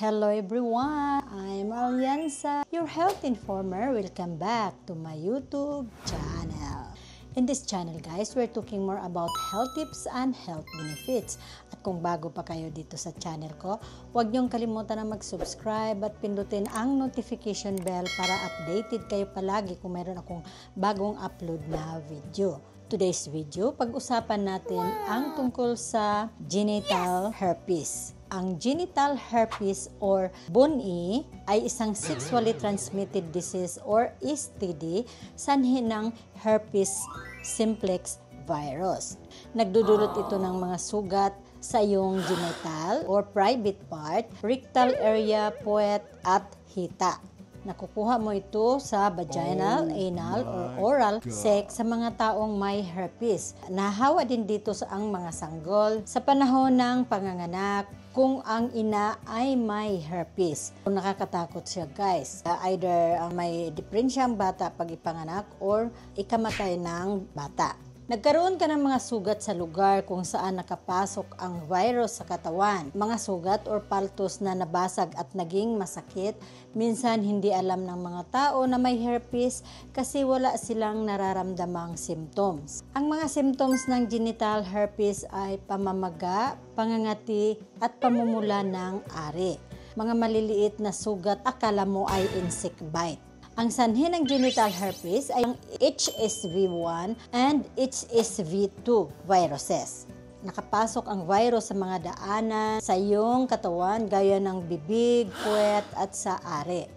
Hello everyone, I'm Alianza, your health informer. Welcome back to my YouTube channel. In this channel guys, we're talking more about health tips and health benefits. At kung bago pa kayo dito sa channel ko, huwag niyong kalimutan na mag-subscribe at pindutin ang notification bell para updated kayo palagi kung mayroon akong bagong upload na video. Today's video, pag-usapan natin ang tungkol sa genital herpes. Ang genital herpes or BONI ay isang sexually transmitted disease or STD sanhi ng herpes simplex virus. Nagdudulot ito ng mga sugat sa iyong genital or private part, rectal area, puwet at hita. Nakukuha mo ito sa vaginal, anal, or oral sex sa mga taong may herpes. Nahawa din dito sa ang mga sanggol sa panahon ng panganganak kung ang ina ay may herpes. Nakakatakot siya guys. Either may depresya ang bata pag ipanganak or ikamatay ng bata. Nagkaroon ka ng mga sugat sa lugar kung saan nakapasok ang virus sa katawan. Mga sugat or paltos na nabasag at naging masakit. Minsan hindi alam ng mga tao na may herpes kasi wala silang nararamdamang symptoms. Ang mga symptoms ng genital herpes ay pamamaga, pangangati at pamumula ng ari. Mga maliliit na sugat akala mo ay insect bite. Ang sanhi ng genital herpes ay ang HSV1 and HSV2 viruses. Nakapasok ang virus sa mga daanan sa iyong katawan gaya ng bibig, puwet at sa ari.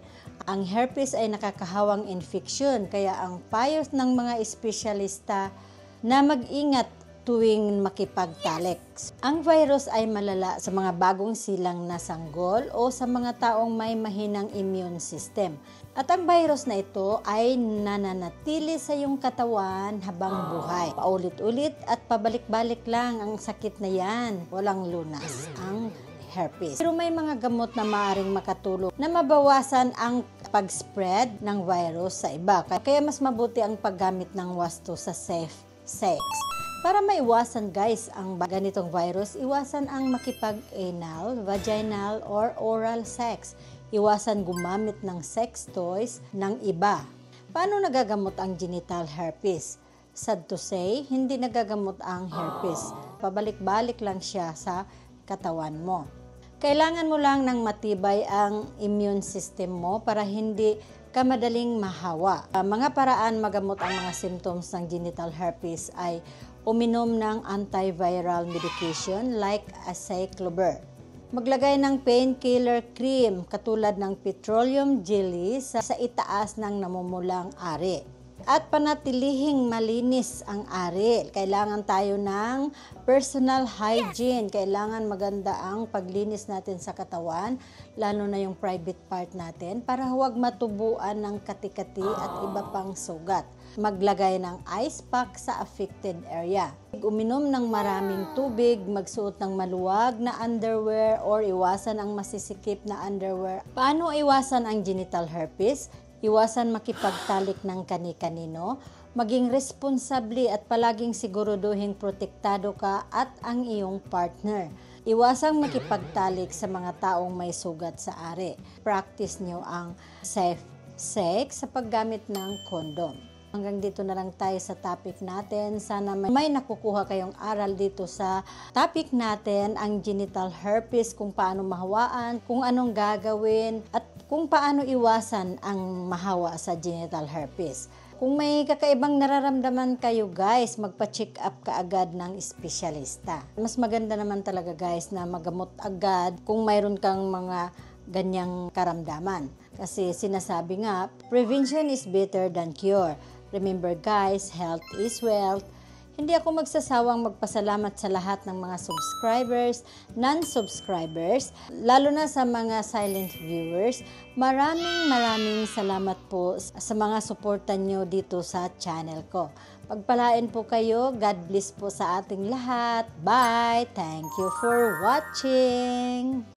Ang herpes ay nakakahawang infeksyon kaya ang payo ng mga espesyalista na mag-ingat tuwing makipagtalik. Ang virus ay malala sa mga bagong silang na sanggol o sa mga taong may mahinang immune system. At ang virus na ito ay nananatili sa iyong katawan habang buhay. Paulit-ulit at pabalik-balik lang ang sakit na yan. Walang lunas ang herpes. Pero may mga gamot na maaaring makatulong na mabawasan ang pag-spread ng virus sa iba. Kaya mas mabuti ang paggamit ng wasto sa safe sex. Para maiwasan guys ang ganitong virus, iwasan ang makipag-anal, vaginal, or oral sex. Iwasan gumamit ng sex toys ng iba. Paano nagagamot ang genital herpes? Sad to say, hindi nagagamot ang herpes. Pabalik-balik lang siya sa katawan mo. Kailangan mo lang ng matibay ang immune system mo para hindi ka madaling mahawa. Mga paraan magamot ang mga symptoms ng genital herpes ay uminom ng antiviral medication like acyclovir. Maglagay ng painkiller cream katulad ng petroleum jelly sa itaas ng namumulang ari. At panatilihing malinis ang ari. Kailangan tayo ng personal hygiene. Kailangan maganda ang paglinis natin sa katawan, lalo na yung private part natin, para huwag matubuan ng kati-kati at iba pang sugat. Maglagay ng ice pack sa affected area. Uminom ng maraming tubig, magsuot ng maluwag na underwear or iwasan ang masisikip na underwear. Paano iwasan ang genital herpes? Iwasan makipagtalik ng kani-kanino, maging responsable at palaging siguraduhin protektado ka at ang iyong partner. Iwasang makipagtalik sa mga taong may sugat sa ari. Practice nyo ang safe sex sa paggamit ng kondom. Hanggang dito na lang tayo sa topic natin. Sana may nakukuha kayong aral dito sa topic natin, ang genital herpes, kung paano mahawaan, kung anong gagawin, at kung paano iwasan ang mahawa sa genital herpes. Kung may kakaibang nararamdaman kayo guys, magpa-check up kaagad ng espesyalista. Mas maganda naman talaga guys na magamot agad kung mayroon kang mga ganyang karamdaman. Kasi sinasabi nga, prevention is better than cure. Remember guys, health is wealth. Hindi ako magsasawang magpasalamat sa lahat ng mga subscribers, non-subscribers, lalo na sa mga silent viewers. Maraming salamat po sa mga suportan nyo dito sa channel ko. Pagpalain po kayo. God bless po sa ating lahat. Bye! Thank you for watching!